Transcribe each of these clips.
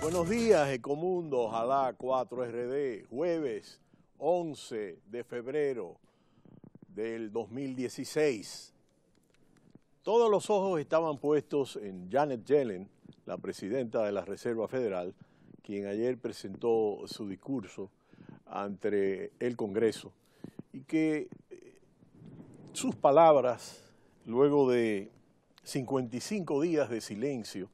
Buenos días, Ecomundo, ojalá 4RD, jueves 11 de febrero del 2016. Todos los ojos estaban puestos en Janet Yellen, la presidenta de la Reserva Federal, quien ayer presentó su discurso ante el Congreso y que sus palabras, luego de 55 días de silencio,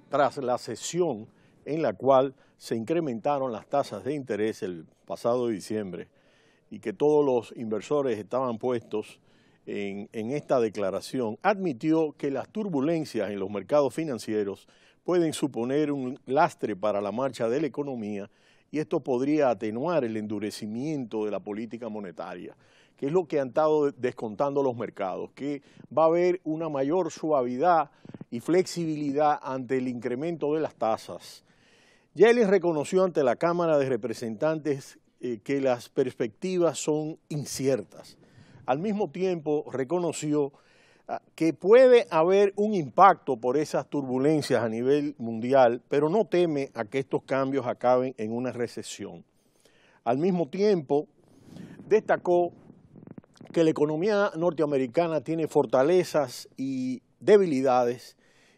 tras la sesión en la cual se incrementaron las tasas de interés el pasado diciembre y que todos los inversores estaban puestos en esta declaración, admitió que las turbulencias en los mercados financieros pueden suponer un lastre para la marcha de la economía y esto podría atenuar el endurecimiento de la política monetaria, que es lo que han estado descontando los mercados, que va a haber una mayor suavidad y flexibilidad ante el incremento de las tasas. Yellen reconoció ante la Cámara de Representantes que las perspectivas son inciertas. Al mismo tiempo reconoció que puede haber un impacto por esas turbulencias a nivel mundial, pero no teme a que estos cambios acaben en una recesión. Al mismo tiempo, destacó que la economía norteamericana tiene fortalezas y debilidades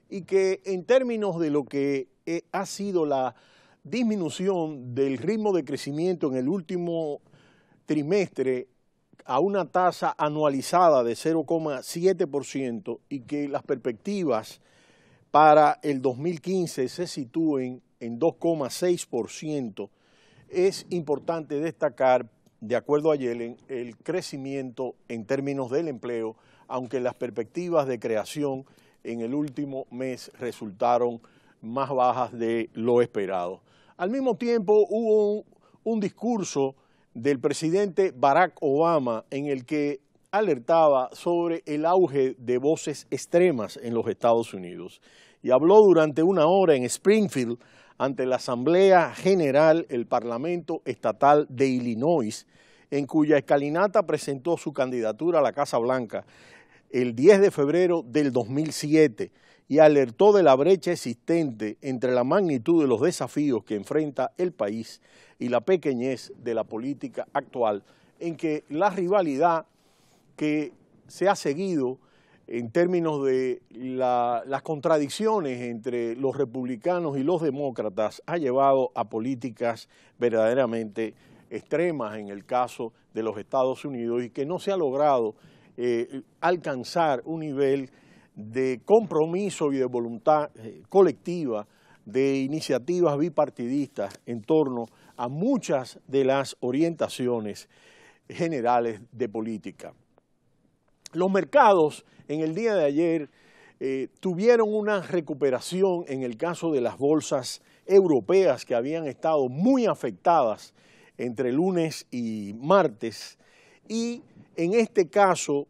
y que en términos de lo que ha sido la disminución del ritmo de crecimiento en el último trimestre a una tasa anualizada de 0,7% y que las perspectivas para el 2015 se sitúen en 2,6%, es importante destacar, de acuerdo a Yellen, el crecimiento en términos del empleo, aunque las perspectivas de creación en el último mes resultaron más bajas de lo esperado. Al mismo tiempo hubo un discurso del presidente Barack Obama en el que alertaba sobre el auge de voces extremas en los Estados Unidos y habló durante una hora en Springfield ante la Asamblea General, el Parlamento Estatal de Illinois, en cuya escalinata presentó su candidatura a la Casa Blanca el 10 de febrero del 2007 y alertó de la brecha existente entre la magnitud de los desafíos que enfrenta el país y la pequeñez de la política actual, en que la rivalidad que se ha seguido en términos de las contradicciones entre los republicanos y los demócratas ha llevado a políticas verdaderamente extremas en el caso de los Estados Unidos y que no se ha logrado alcanzar un nivel de compromiso y de voluntad colectiva, de iniciativas bipartidistas en torno a muchas de las orientaciones generales de política. Los mercados en el día de ayer tuvieron una recuperación en el caso de las bolsas europeas que habían estado muy afectadas entre lunes y martes y en este caso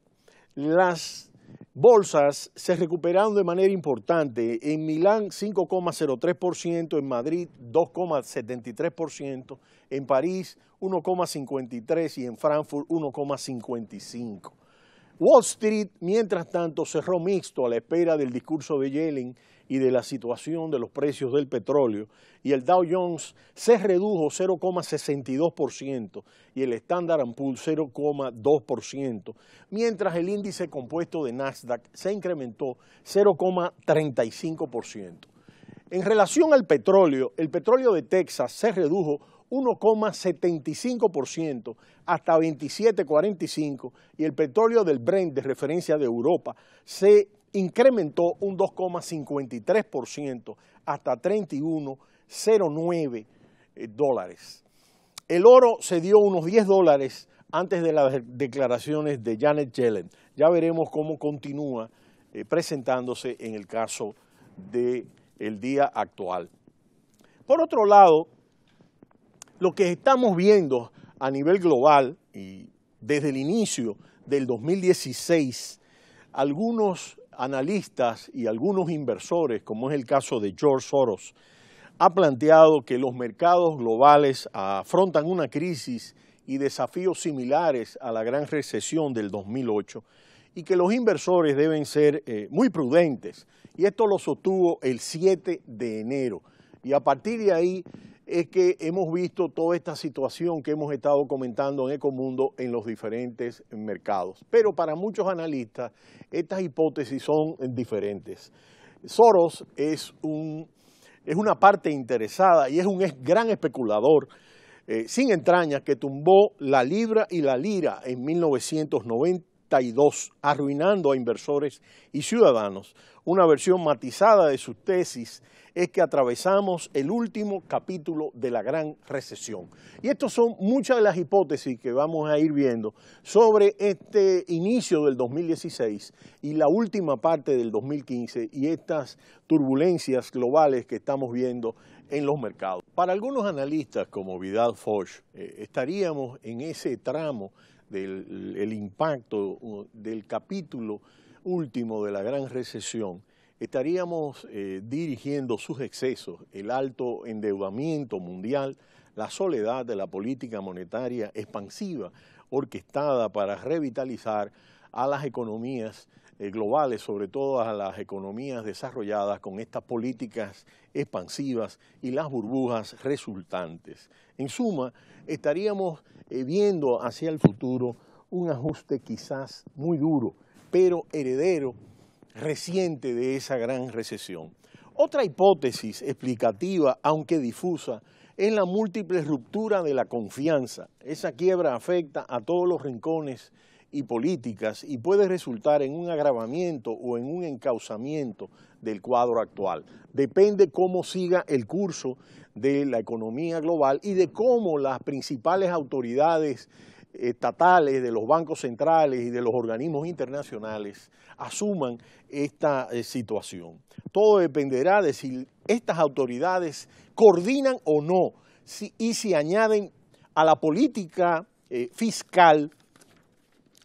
las bolsas se recuperaron de manera importante. En Milán 5,03%, en Madrid 2,73%, en París 1,53% y en Frankfurt 1,55%. Wall Street, mientras tanto, cerró mixto a la espera del discurso de Yellen y de la situación de los precios del petróleo, y el Dow Jones se redujo 0,62% y el Standard & Poor's 0,2%, mientras el índice compuesto de Nasdaq se incrementó 0,35%. En relación al petróleo, el petróleo de Texas se redujo 1,75% hasta 27,45 y el petróleo del Brent de referencia de Europa se incrementó un 2,53% hasta 31,09 dólares. El oro se dio unos $10 antes de las declaraciones de Janet Yellen. Ya veremos cómo continúa presentándose en el caso del día actual. Por otro lado, lo que estamos viendo a nivel global y desde el inicio del 2016, algunos analistas y algunos inversores, como es el caso de George Soros, ha planteado que los mercados globales afrontan una crisis y desafíos similares a la gran recesión del 2008 y que los inversores deben ser muy prudentes. Y esto lo sostuvo el 7 de enero. Y a partir de ahí es que hemos visto toda esta situación que hemos estado comentando en Ecomundo en los diferentes mercados. Pero para muchos analistas estas hipótesis son diferentes. Soros es una parte interesada y es un gran especulador sin entrañas que tumbó la libra y la lira en 1992, arruinando a inversores y ciudadanos. Una versión matizada de sus tesis es que atravesamos el último capítulo de la gran recesión. Y estas son muchas de las hipótesis que vamos a ir viendo sobre este inicio del 2016 y la última parte del 2015 y estas turbulencias globales que estamos viendo en los mercados. Para algunos analistas como Vidal Foch, estaríamos en ese tramo del impacto del capítulo último de la gran recesión. Estaríamos dirigiendo sus excesos, el alto endeudamiento mundial, la soledad de la política monetaria expansiva orquestada para revitalizar a las economías globales, sobre todo a las economías desarrolladas con estas políticas expansivas y las burbujas resultantes. En suma, estaríamos viendo hacia el futuro un ajuste quizás muy duro, pero heredero reciente de esa gran recesión. Otra hipótesis explicativa, aunque difusa, es la múltiple ruptura de la confianza. Esa quiebra afecta a todos los rincones y políticas y puede resultar en un agravamiento o en un encauzamiento del cuadro actual. Depende cómo siga el curso de la economía global y de cómo las principales autoridades estatales, de los bancos centrales y de los organismos internacionales asuman esta situación. Todo dependerá de si estas autoridades coordinan o no y si añaden a la política fiscal,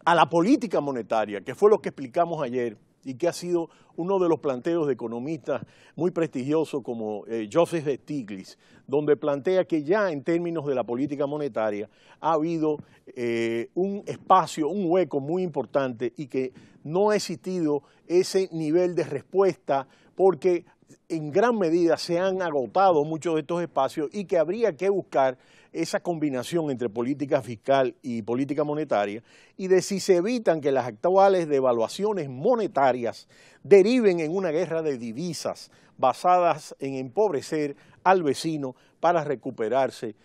a la política monetaria, que fue lo que explicamos ayer y que ha sido uno de los planteos de economistas muy prestigiosos como Joseph Stiglitz, donde plantea que ya en términos de la política monetaria ha habido un espacio, un hueco muy importante y que no ha existido ese nivel de respuesta porque en gran medida se han agotado muchos de estos espacios y que habría que buscar esa combinación entre política fiscal y política monetaria y de si se evitan que las actuales devaluaciones monetarias deriven en una guerra de divisas basadas en empobrecer al vecino para recuperarse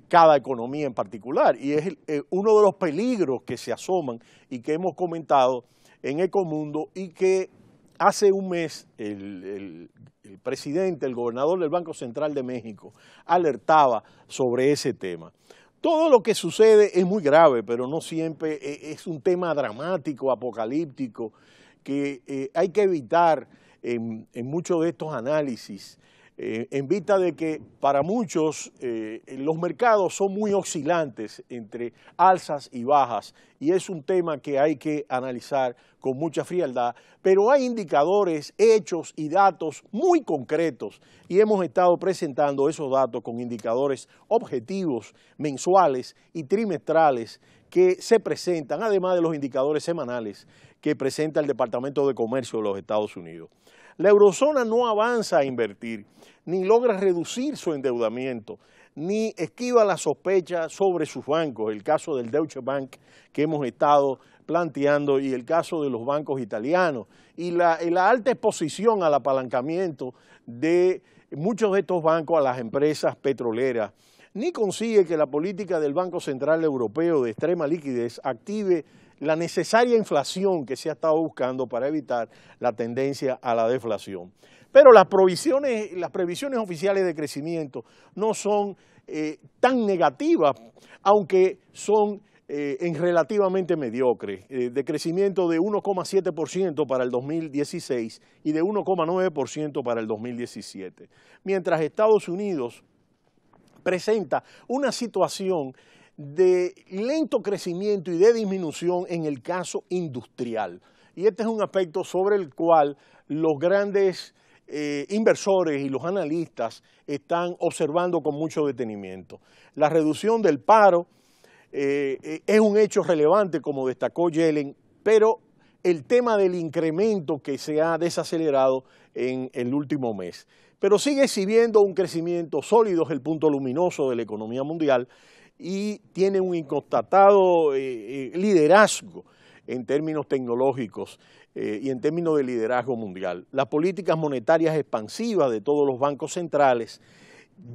cada economía en particular. Y es uno de los peligros que se asoman y que hemos comentado en Ecomundo y que hace un mes el presidente, el gobernador del Banco Central de México, alertaba sobre ese tema. Todo lo que sucede es muy grave, pero no siempre es un tema dramático, apocalíptico, que hay que evitar en muchos de estos análisis, en vista de que para muchos los mercados son muy oscilantes entre alzas y bajas y es un tema que hay que analizar con mucha frialdad, pero hay indicadores, hechos y datos muy concretos y hemos estado presentando esos datos con indicadores objetivos, mensuales y trimestrales que se presentan, además de los indicadores semanales que presenta el Departamento de Comercio de los Estados Unidos. La eurozona no avanza a invertir, ni logra reducir su endeudamiento, ni esquiva la sospecha sobre sus bancos, el caso del Deutsche Bank que hemos estado planteando y el caso de los bancos italianos, y la alta exposición al apalancamiento de muchos de estos bancos a las empresas petroleras, ni consigue que la política del Banco Central Europeo de extrema liquidez active la necesaria inflación que se ha estado buscando para evitar la tendencia a la deflación. Pero las previsiones oficiales de crecimiento no son tan negativas, aunque son en relativamente mediocres, de crecimiento de 1,7% para el 2016 y de 1,9% para el 2017. Mientras Estados Unidos presenta una situación de lento crecimiento y de disminución en el caso industrial. Y este es un aspecto sobre el cual los grandes inversores y los analistas están observando con mucho detenimiento. La reducción del paro es un hecho relevante, como destacó Yellen, pero el tema del incremento que se ha desacelerado en el último mes. Pero sigue exhibiendo un crecimiento sólido, es el punto luminoso de la economía mundial, y tiene un inconstatado liderazgo en términos tecnológicos y en términos de liderazgo mundial. Las políticas monetarias expansivas de todos los bancos centrales,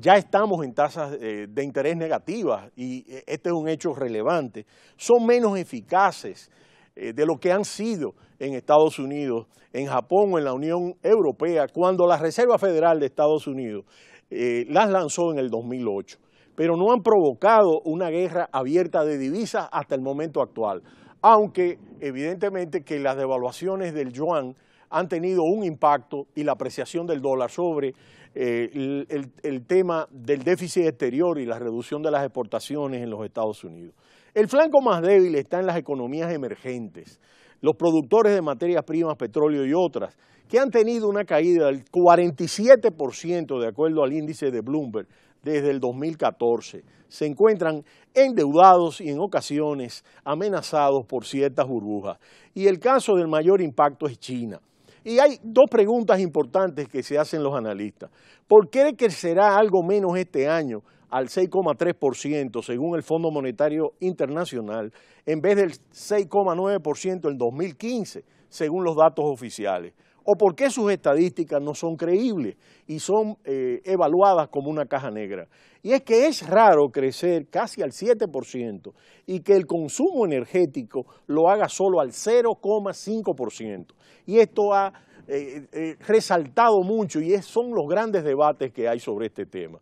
ya estamos en tasas de interés negativas y este es un hecho relevante, son menos eficaces de lo que han sido en Estados Unidos, en Japón o en la Unión Europea, cuando la Reserva Federal de Estados Unidos las lanzó en el 2008, pero no han provocado una guerra abierta de divisas hasta el momento actual, aunque evidentemente que las devaluaciones del yuan han tenido un impacto y la apreciación del dólar sobre el tema del déficit exterior y la reducción de las exportaciones en los Estados Unidos. El flanco más débil está en las economías emergentes, los productores de materias primas, petróleo y otras, que han tenido una caída del 47% de acuerdo al índice de Bloomberg desde el 2014. Se encuentran endeudados y en ocasiones amenazados por ciertas burbujas. Y el caso del mayor impacto es China. Y hay dos preguntas importantes que se hacen los analistas. ¿Por qué crecerá algo menos este año al 6,3% según el Fondo Monetario Internacional en vez del 6,9% en 2015 según los datos oficiales? ¿O por qué sus estadísticas no son creíbles y son evaluadas como una caja negra? Y es que es raro crecer casi al 7% y que el consumo energético lo haga solo al 0,5%. Y esto ha resaltado mucho y son los grandes debates que hay sobre este tema.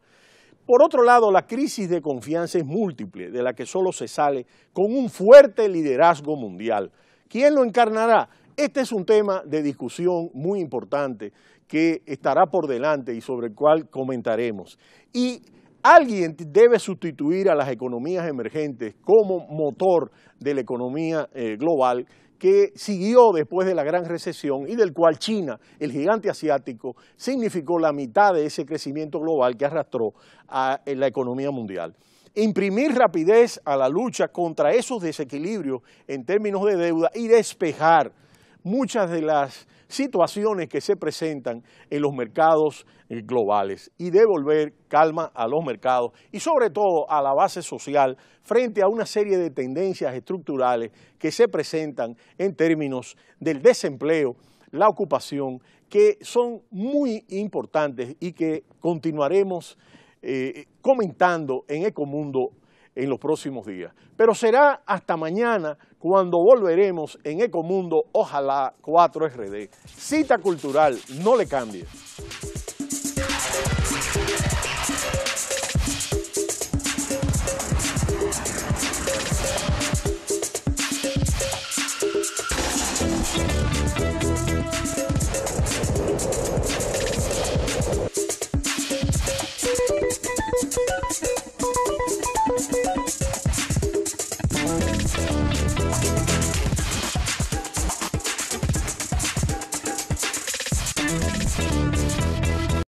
Por otro lado, la crisis de confianza es múltiple, de la que solo se sale con un fuerte liderazgo mundial. ¿Quién lo encarnará? Este es un tema de discusión muy importante que estará por delante y sobre el cual comentaremos. Y alguien debe sustituir a las economías emergentes como motor de la economía global que siguió después de la gran recesión y del cual China, el gigante asiático, significó la mitad de ese crecimiento global que arrastró a la economía mundial. Imprimir rapidez a la lucha contra esos desequilibrios en términos de deuda y despejar muchas de las situaciones que se presentan en los mercados globales y devolver calma a los mercados y sobre todo a la base social frente a una serie de tendencias estructurales que se presentan en términos del desempleo, la ocupación, que son muy importantes y que continuaremos comentando en Ecomundo en los próximos días. Pero será hasta mañana cuando volveremos en Ecomundo, ojalá 4RD. Cita cultural, no le cambie.